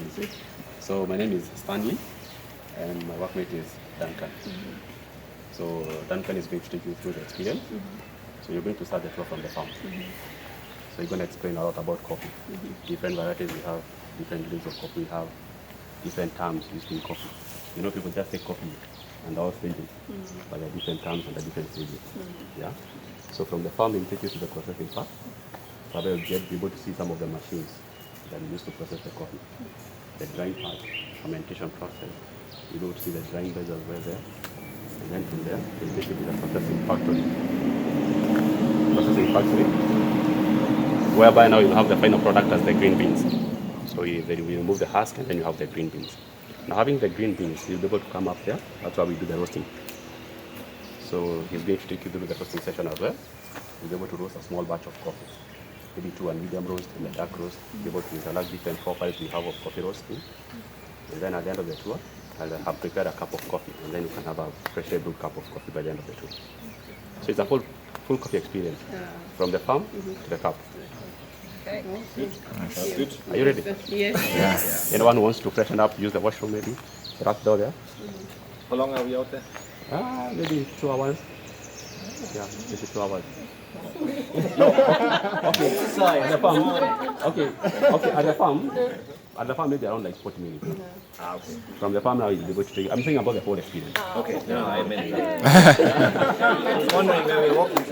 easy. So my name is Stanley, and my workmate is Duncan. So Duncan is going to take you through the experience. So you're going to start the tour from the farm. So you're going to explain a lot about coffee. Different varieties we have, different grades of coffee we have, different terms used in coffee. You know, people just say coffee and all stages, but there are different terms and the different stages. Yeah. So from the farm, we'll take you to the processing part. So you'll be able to see some of the machines that we use to process the coffee. The drying part, fermentation process. You'll be able to see the drying beds as well there. And then from there, we'll take you to the processing factory. Whereby now you have the final product as the green beans. So you remove the husk and then you have the green beans. Now having the green beans, you'll be able to come up there. That's why we do the roasting. So he's going to take you through the roasting session as well. You'll be able to roast a small batch of coffee. Maybe 2 and medium roast and a dark roast. You'll be able to select different profiles we have of coffee roasting. And then at the end of the tour, I'll have prepared a cup of coffee, and then you can have a freshly brewed cup of coffee by the end of the tour. So it's a full coffee experience from the farm to the cup. Okay. That's good. Are you ready? Yes. Anyone who wants to freshen up, use the washroom maybe. Right door there. How long are we out there? Maybe 2 hours. Yeah, maybe 2 hours. Okay. At the farm. Okay. At the farm, maybe around like 40 minutes. Okay. From the farm now, you'll be able to take. I'm saying about the whole experience. Okay. No, I meant that. Wondering where we're walking to.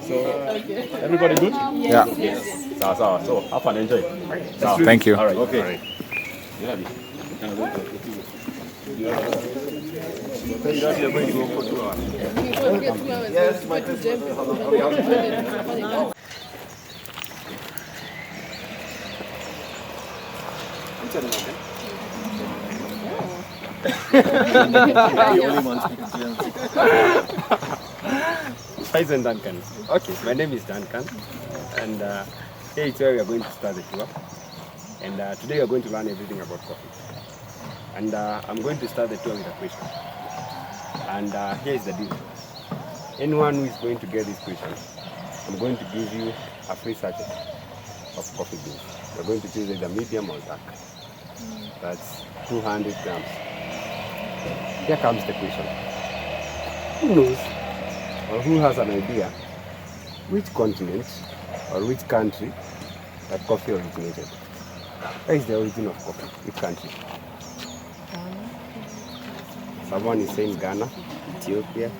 So, everybody good? Yeah. Yes. So, have fun, enjoy. Thank you. All right. Okay. All right. You're going to go for 2 hours. Yes, my are we out? Hi, Duncan. Okay, my name is Duncan, and here is where we are going to start the tour. And today we are going to learn everything about coffee. And I'm going to start the tour with a question. And here is the deal. Anyone who is going to get this question, I'm going to give you a free sachet of coffee beans. You're going to choose either medium or dark. That's 200 grams. Here comes the question. Who knows or who has an idea which continent or which country that coffee originated? Where is the origin of coffee? Which country? Someone is saying Ghana, Ethiopia,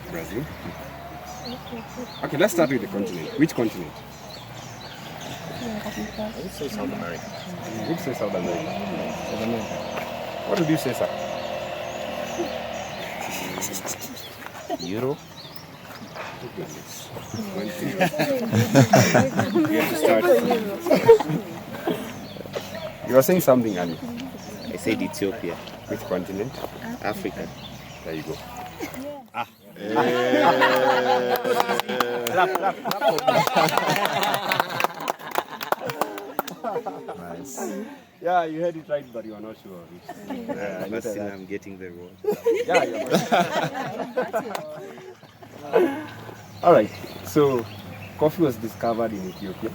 Brazil. Okay, let's start with the continent. Which continent? I would say South America. You would say South America. South America. What would you say, sir? Europe. You were saying something, Ali. I said Ethiopia. Which continent? Africa. There you go. Nice. Yeah, you heard it right, but you are not sure of it. But still I'm getting the role. Yeah, all right. So, coffee was discovered in Ethiopia.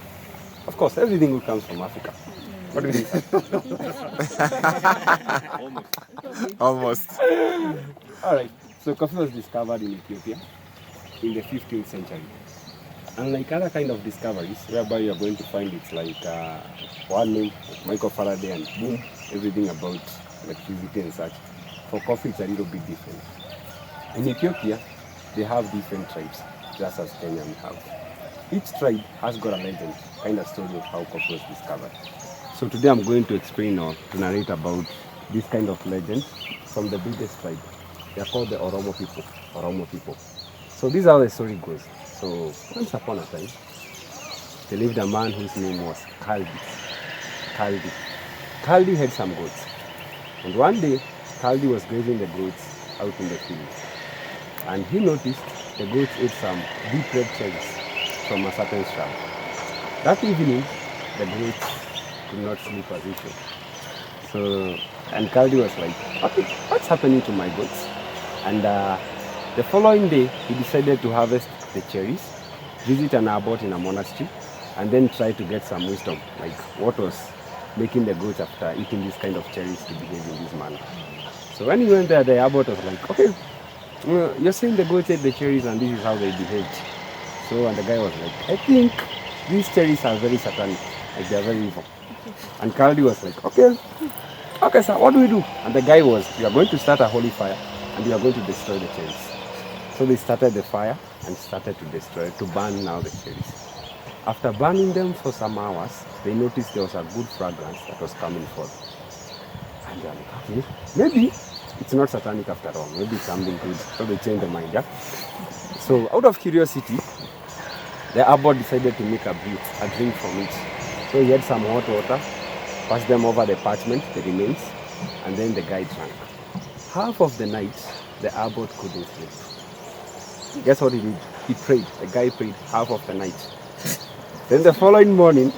Of course, everything comes from Africa. What do you think? Almost. All right. So, coffee was discovered in Ethiopia in the 15th century. Unlike other kind of discoveries, whereby you are going to find it's like one name, Michael Faraday, and boom, everything about electricity and such. For coffee, it's a little bit different. In Ethiopia, they have different tribes, just as Kenya we have. Each tribe has got a legend, kind of story of how coffee was discovered. So today I'm going to explain or to narrate about this kind of legend from the biggest tribe. They are called the Oromo people. So this is how the story goes. So once upon a time, there lived a man whose name was Kaldi. Kaldi had some goats. And one day, Kaldi was grazing the goats out in the field. And he noticed the goats ate some deep red cherries from a certain shrub. That evening, the goats could not sleep as usual. So, and Kaldi was like, okay, what's happening to my goats? And The following day, he decided to harvest the cherries, visit an abbot in a monastery, and then try to get some wisdom, like what was making the goats after eating this kind of cherries to behave in this manner. So when he went there, the abbot was like, okay, you're saying the goats ate the cherries and this is how they behaved. So, and the guy was like, I think these cherries are very satanic, like they're very evil. And Kaldi was like, okay, sir, what do we do? And the guy was, you are going to start a holy fire and you are going to destroy the cherries. So they started the fire and started to destroy, to burn now the cherries. After burning them for some hours, they noticed there was a good fragrance that was coming forth. And they were like, okay, maybe it's not satanic after all, maybe it's something good. So they changed their mind, yeah? So out of curiosity, the abbot decided to make a drink from it. So he had some hot water, passed them over the parchment, the remains, and then the guy drank. Half of the night, the abbot couldn't sleep. Guess what he did? He prayed. The guy prayed half of the night. Then the following morning,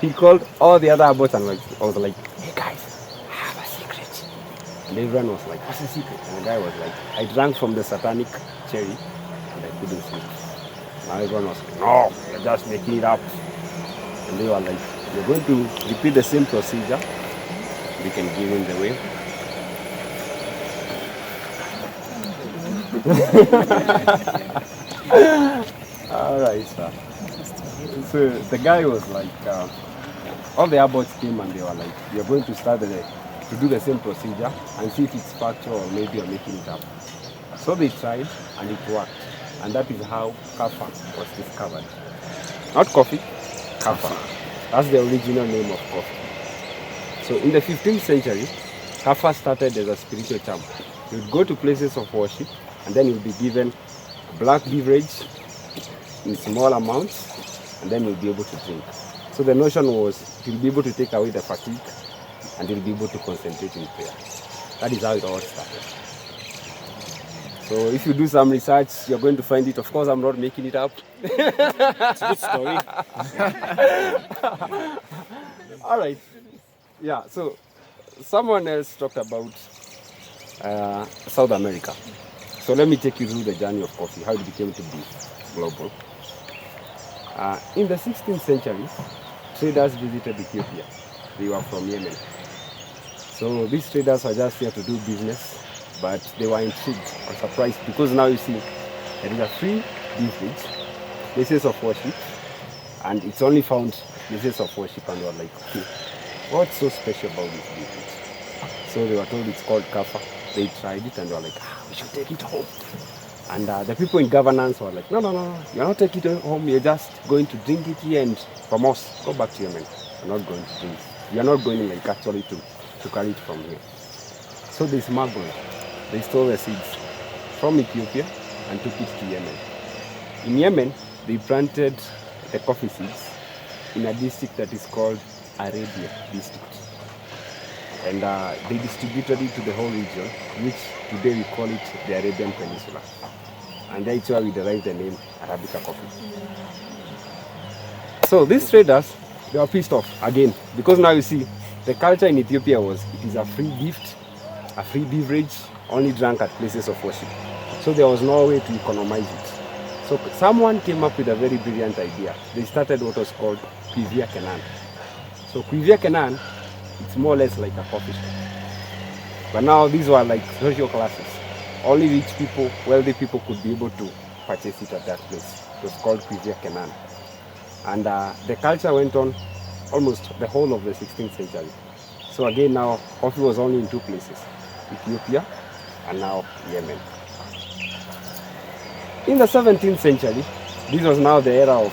he called all the other abbots and was like, hey guys, I have a secret. And everyone was like, what's the secret? And the guy was like, I drank from the satanic cherry and I couldn't sleep. Now everyone was like, no, you're just making it up. And they were like, you're going to repeat the same procedure. We can give him the way. All right, sir. So the guy was like, all the abbots came and they were like, you're going to start to do the same procedure and see if it's factual or maybe you're making it up. So they tried and it worked. And that is how Kafa was discovered. Not coffee, Kafa. That's the original name of coffee. So in the 15th century, Kafa started as a spiritual charm. You would go to places of worship and then you'll be given a black beverage in small amounts and then you'll be able to drink. So the notion was you'll be able to take away the fatigue and you'll be able to concentrate in prayer. That is how it all started. So if you do some research, you're going to find it. Of course, I'm not making it up. It's a good story. All right. Yeah, so someone else talked about South America. So let me take you through the journey of coffee, how it became to be global. In the 16th century, traders visited Ethiopia. They were from Yemen. So these traders were just here to do business, but they were intrigued or surprised because now you see there is a free beverage, places of worship, and it's only found places of worship, and they were like, okay, what's so special about this beverage? So they were told it's called Kafa. They tried it and they were like, we should take it home. And the people in governance were like, no, you're not taking it home, you're just going to drink it here and from us, go back to Yemen. You're not going to drink. You're not going like actually to carry it from here. So they smuggled, they stole the seeds from Ethiopia and took it to Yemen. In Yemen, they planted the coffee seeds in a district that is called Arabia district. And they distributed it to the whole region, which today we call it the Arabian Peninsula. And that's where we derive the name Arabica coffee. So these traders, they were pissed off again, because now you see, the culture in Ethiopia was, it is a free gift, a free beverage, only drank at places of worship. So there was no way to economize it. So someone came up with a very brilliant idea. They started what was called Quivia Kenan. So Quivia Kenan, it's more or less like a coffee shop. But now these were like social classes. Only rich people, wealthy people could be able to purchase it at that place. It was called Quivia Kenan. And the culture went on almost the whole of the 16th century. So again now, coffee was only in two places, Ethiopia and now Yemen. In the 17th century, this was now the era of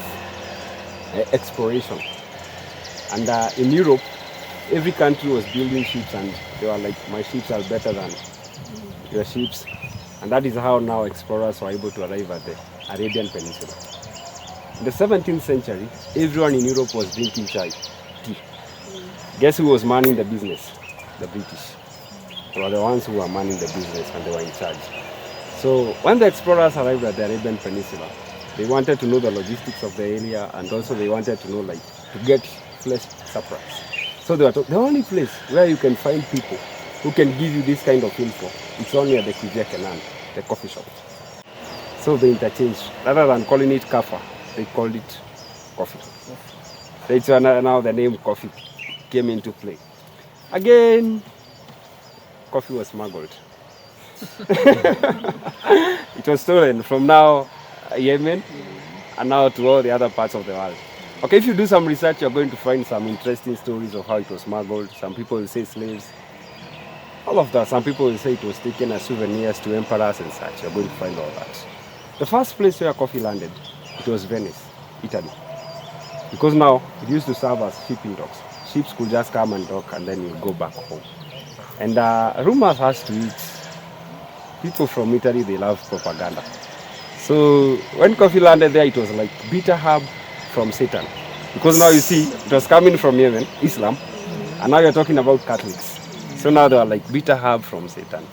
exploration. And in Europe, every country was building ships and they were like, my ships are better than your ships. And that is how now explorers were able to arrive at the Arabian Peninsula. In the 17th century, everyone in Europe was drinking chai, tea. Guess who was manning the business? The British. They were the ones who were manning the business and they were in charge. So when the explorers arrived at the Arabian Peninsula, they wanted to know the logistics of the area and also they wanted to know, like, to get flesh supplies. So they were the only place where you can find people who can give you this kind of info, it's only at the Quivia Kenan, the coffee shop. So they interchanged. Rather than calling it kafa, they called it coffee. That's why now the name coffee came into play. Again, coffee was smuggled. It was stolen from now Yemen and now to all the other parts of the world. Okay, if you do some research, you're going to find some interesting stories of how it was smuggled. Some people will say slaves. All of that. Some people will say it was taken as souvenirs to emperors and such. You're going to find all that. The first place where coffee landed, it was Venice, Italy. Because now it used to serve as shipping docks. Ships could just come and dock and then you go back home. And rumors has to it, people from Italy, they love propaganda. So when coffee landed there, it was like bitter herb from Satan. Because now you see, it was coming from Yemen, Islam, and now you're talking about Catholics. So now they are like bitter herb from Satan.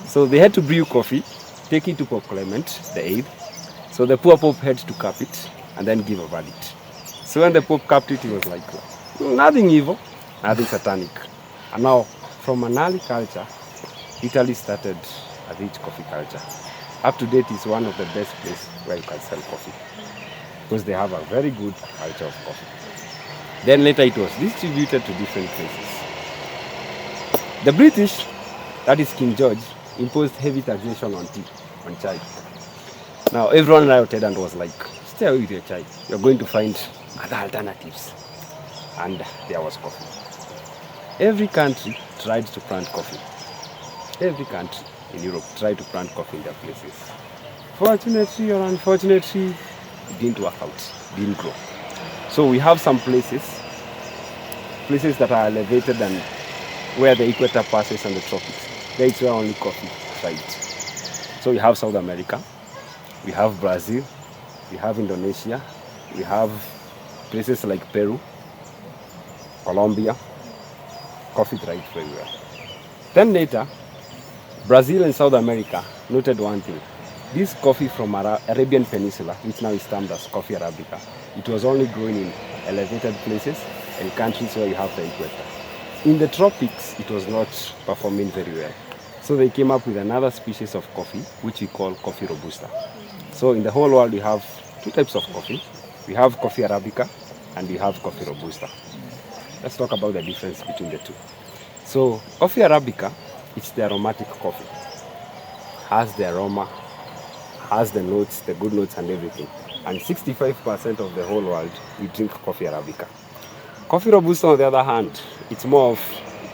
So they had to brew coffee, take it to Pope Clement VIII. So the poor Pope had to cup it and then give a verdict. So when the Pope cupped it, he was like, nothing evil, nothing satanic. And now, from an early culture, Italy started a rich coffee culture. Up to date, it's one of the best places where you can sell coffee because they have a very good culture of coffee. Then later it was distributed to different places. The British, that is King George, imposed heavy taxation on tea, on chai. Now everyone rioted and was like, stay away with your chai. You're going to find other alternatives. And there was coffee. Every country tried to plant coffee. Every country in Europe tried to plant coffee in their places. Fortunately or unfortunately, it didn't work out, it didn't grow. So we have some places that are elevated and where the equator passes and the tropics. There is where only coffee thrives. So we have South America, we have Brazil, we have Indonesia, we have places like Peru, Colombia. Coffee thrives very well. Then later, Brazil and South America noted one thing. This coffee from Arabian Peninsula, which now is termed as coffee Arabica, it was only grown in elevated places and countries where you have the equator. In the tropics, it was not performing very well. So they came up with another species of coffee, which we call coffee robusta. So in the whole world, we have two types of coffee. We have coffee Arabica and we have coffee robusta. Let's talk about the difference between the two. So coffee Arabica, it's the aromatic coffee. Has the aroma, has the notes, the good notes and everything. And 65% of the whole world, we drink coffee Arabica. Coffee Robusta, on the other hand, it's more of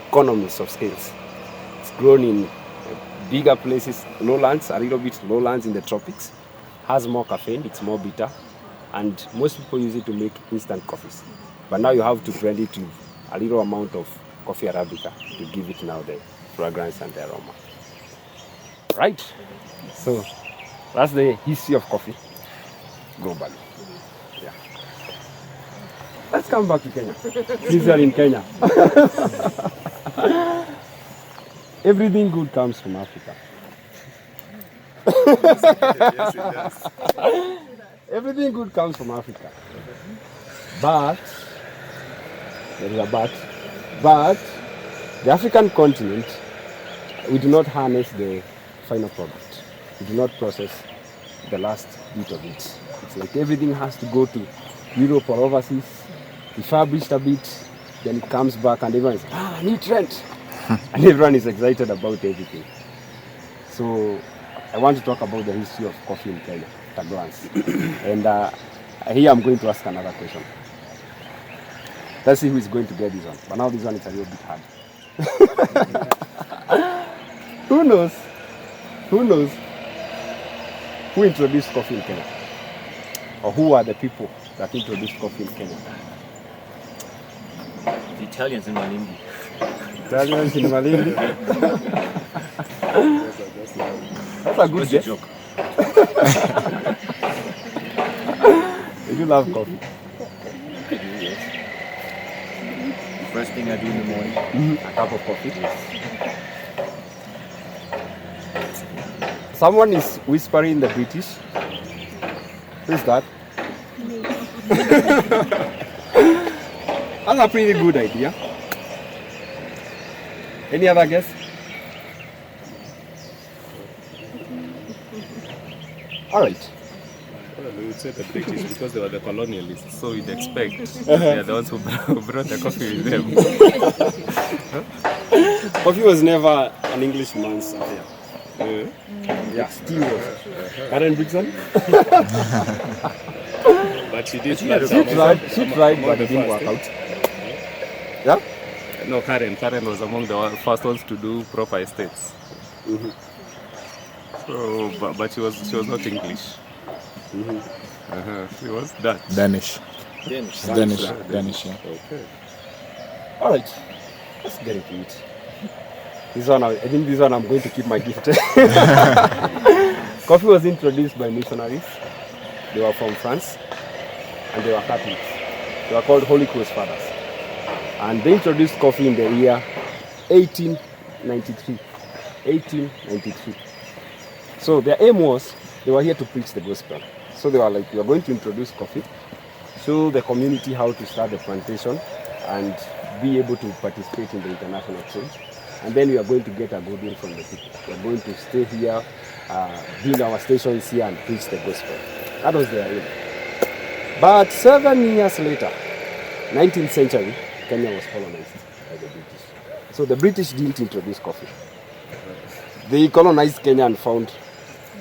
economies of scales. It's grown in bigger places, lowlands, a little bit lowlands in the tropics. Has more caffeine, it's more bitter. And most people use it to make instant coffees. But now you have to blend it with a little amount of coffee Arabica to give it now the fragrance and the aroma. Right? So that's the history of coffee globally. Yeah. Let's come back to Kenya. Since we are in Kenya. Everything good comes from Africa. Yes, it does. Everything good comes from Africa. But, there is a but the African continent, we do not harness the final product. We do not process the last bit of it. It's like everything has to go to Europe or overseas, refurbished a bit, then it comes back and everyone is, new trend. And everyone is excited about everything. So I want to talk about the history of coffee in Kenya at a glance. And here I'm going to ask another question. Let's see who is going to get this one. But now this one is a little bit hard. Who knows? Who introduced coffee in Kenya? Or who are the people that introduced coffee in Kenya? The Italians in Malindi. Italians in Malindi. That's a good Just a guess. joke. You love coffee. I do, yes. First thing I do in the morning. A cup of coffee. Someone is whispering in the British. Who is that? That's a pretty good idea. Any other guess? All right. Well, we would say the British because they were the colonialists, so we'd expect they are the ones who brought the coffee with them. Coffee was never an Englishman's affair. Yeah, tea was. Karen Brixton? But she did plant She tried, but it didn't work out. Yeah? No, Karen was among the first ones to do proper estates. So, but she was not English. She was Dutch. Danish. Danish. Danish, yeah. Okay. All right. Let's get into it. This one, I think this one I'm going to keep my gift. Coffee was introduced by missionaries. They were from France and they were Catholics. They were called Holy Cross Fathers. And they introduced coffee in the year 1893. 1893. So their aim was, they were here to preach the gospel. So they were like, we are going to introduce coffee, show the community how to start the plantation and be able to participate in the international trade. And then we are going to get a good deal from the people. We are going to stay here, build our stations here and preach the gospel. That was their aim. But 7 years later, 19th century, Kenya was colonized by the British. So the British didn't introduce coffee. They colonized Kenya and found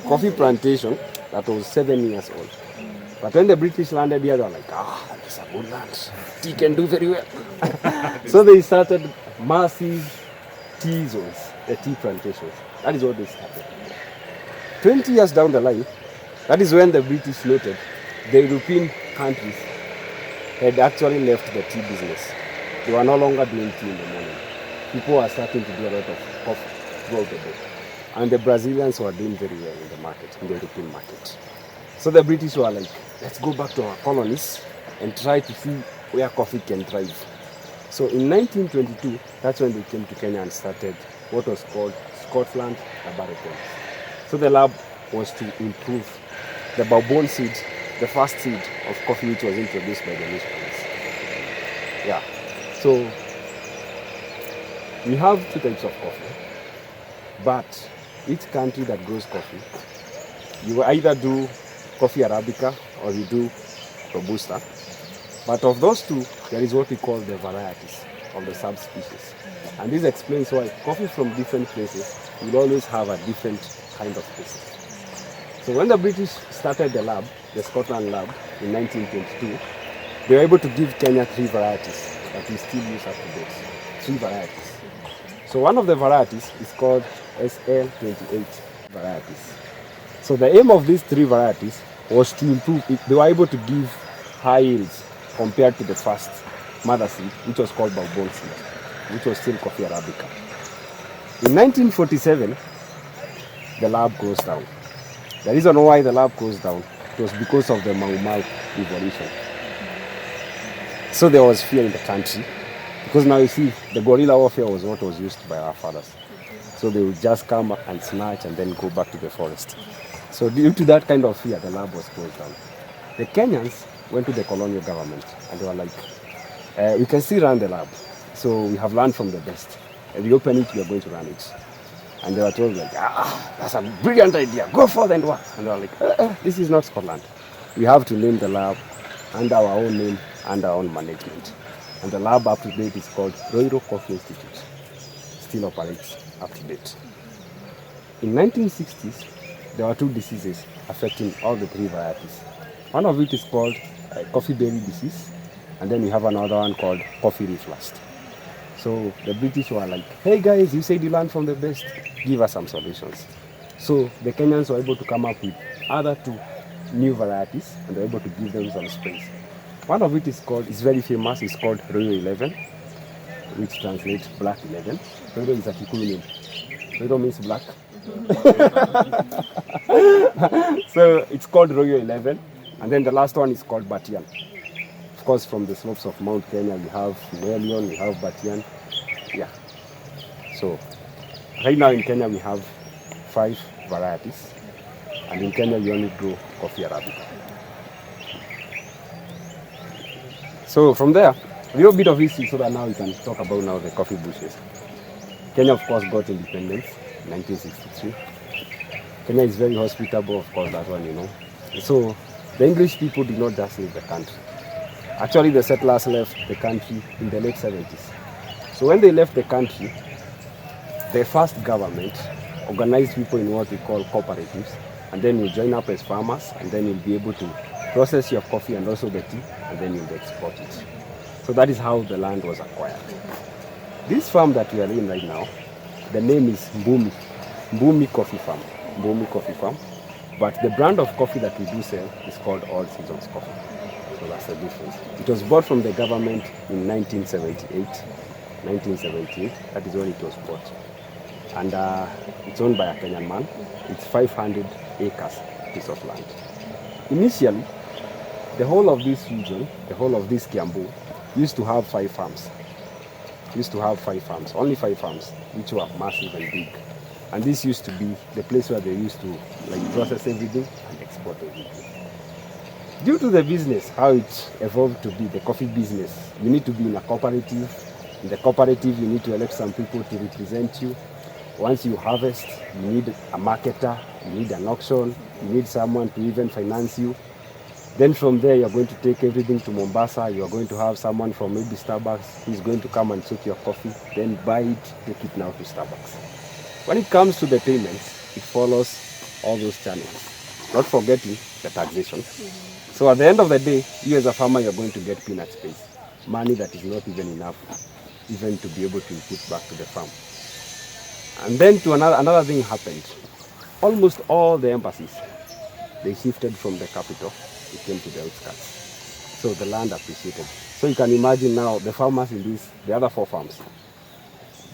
coffee plantation that was 7 years old. But when the British landed here, they were like, this is a good land. Tea can do very well. So they started massive tea zones, the tea plantations. That is what they started. 20 years down the line, that is when the British noted the European countries had actually left the tea business. They were no longer doing tea in the morning. People were starting to do a lot of coffee throughout the day. And the Brazilians were doing very well in the market, in the European market. So the British were like, let's go back to our colonies and try to see where coffee can thrive. So in 1922, that's when they came to Kenya and started what was called Scotland Laboratories. So the lab was to improve the bourbon seed, the first seed of coffee which was introduced by the missionaries. Yeah. So we have two types of coffee, but each country that grows coffee, you either do coffee Arabica or you do Robusta. But of those two, there is what we call the varieties of the subspecies. And this explains why coffee from different places will always have a different kind of taste. So when the British started the lab, the Scotland lab, in 1922, they were able to give Kenya 3 varieties that we still use up to date. 3 varieties. So one of the varieties is called SL28 varieties. So the aim of these 3 varieties was to improve it. They were able to give high yields compared to the first mother seed, which was called bourbon seed, which was still coffee Arabica. In 1947, the lab closed down. The reason why the lab closed down was because of the Mau Mau revolution. So there was fear in the country, because now you see, the guerrilla warfare was what was used by our fathers. So they would just come and snatch and then go back to the forest. So due to that kind of fear, the lab was closed down. The Kenyans went to the colonial government and they were like, we can still run the lab. So we have learned from the best. If we open it, we are going to run it. And they were told like, that's a brilliant idea, go forth and work. And they were like, this is not Scotland. We have to name the lab under our own name and our own management. And the lab up to date is called Royal Coffee Institute. Still operates up to date. In 1960s, there were 2 diseases affecting all the 3 varieties. One of it is called coffee berry disease, and then we have another one called coffee reflux. So the British were like, hey guys, you said you learned from the best, give us some solutions. So the Kenyans were able to come up with other 2 new varieties, and they were able to give them some sprays. One of it is called, it's very famous, it's called Royal 11, which translates black 11. Royal is a Kikuyu name. Royal means black. So it's called Royal 11, and then the last one is called Batian. Of course, from the slopes of Mount Kenya, we have Melion, we have Batian. Yeah. So right now in Kenya, we have 5 varieties, and in Kenya, we only grow coffee Arabica. So from there, a little bit of history so that now we can talk about now the coffee bushes. Kenya, of course, got independence in 1963. Kenya is very hospitable, of course, that one, you know. So the English people did not just leave the country. Actually, the settlers left the country in the late 70s. So when they left the country, the first government organized people in what we call cooperatives, and then you join up as farmers, and then you'll be able to process your coffee and also the tea, and then you'll export it. So that is how the land was acquired. This farm that we are in right now, the name is Mbumi Coffee Farm. Mbumi Coffee Farm. But the brand of coffee that we do sell is called All Seasons Coffee. So that's the difference. It was bought from the government in 1978. 1978, that is when it was bought. And it's owned by a Kenyan man. It's 500 acres piece of land. Initially, the whole of this region, the whole of this Kiambu, used to have 5 farms. Used to have 5 farms, only 5 farms, which were massive and big. And this used to be the place where they used to process everything and export everything. Due to the business, how it evolved to be, the coffee business, you need to be in a cooperative. In the cooperative, you need to elect some people to represent you. Once you harvest, you need a marketer, you need an auction, you need someone to even finance you. Then from there, you're going to take everything to Mombasa. You're going to have someone from maybe Starbucks who's going to come and check your coffee, then buy it, take it now to Starbucks. When it comes to the payments, it follows all those channels, not forgetting the taxation. So at the end of the day, you as a farmer, you're going to get peanut space, money that is not even enough even to be able to put back to the farm. And then to another thing happened. Almost all the embassies, they shifted from the capital, it came to the outskirts. So the land appreciated. So you can imagine now the farmers in the other 4 farms,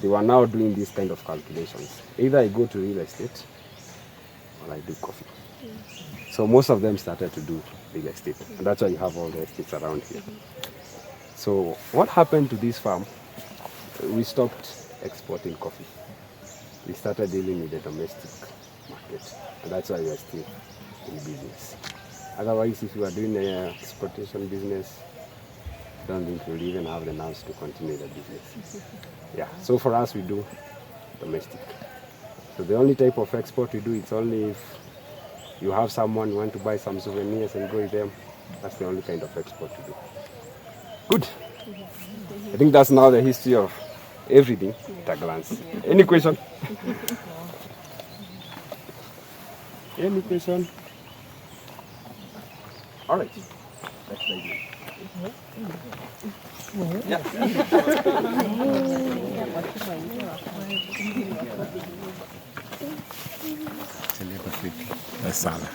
they were now doing these kind of calculations. Either I go to real estate or I do coffee. So most of them started to do real estate. And that's why you have all the estates around here. So what happened to this farm? We stopped exporting coffee. We started dealing with the domestic market. And that's why we are still in business. Otherwise, if you are doing an exportation business, I don't think we'll even have the nerves to continue the business. Yeah, so for us, we do domestic. So the only type of export we do, it's only if you have someone who want to buy some souvenirs and go with them. That's the only kind of export we do. Good. I think that's now the history of everything at a glance. Any question? Any question? All right. That's the idea. Sana.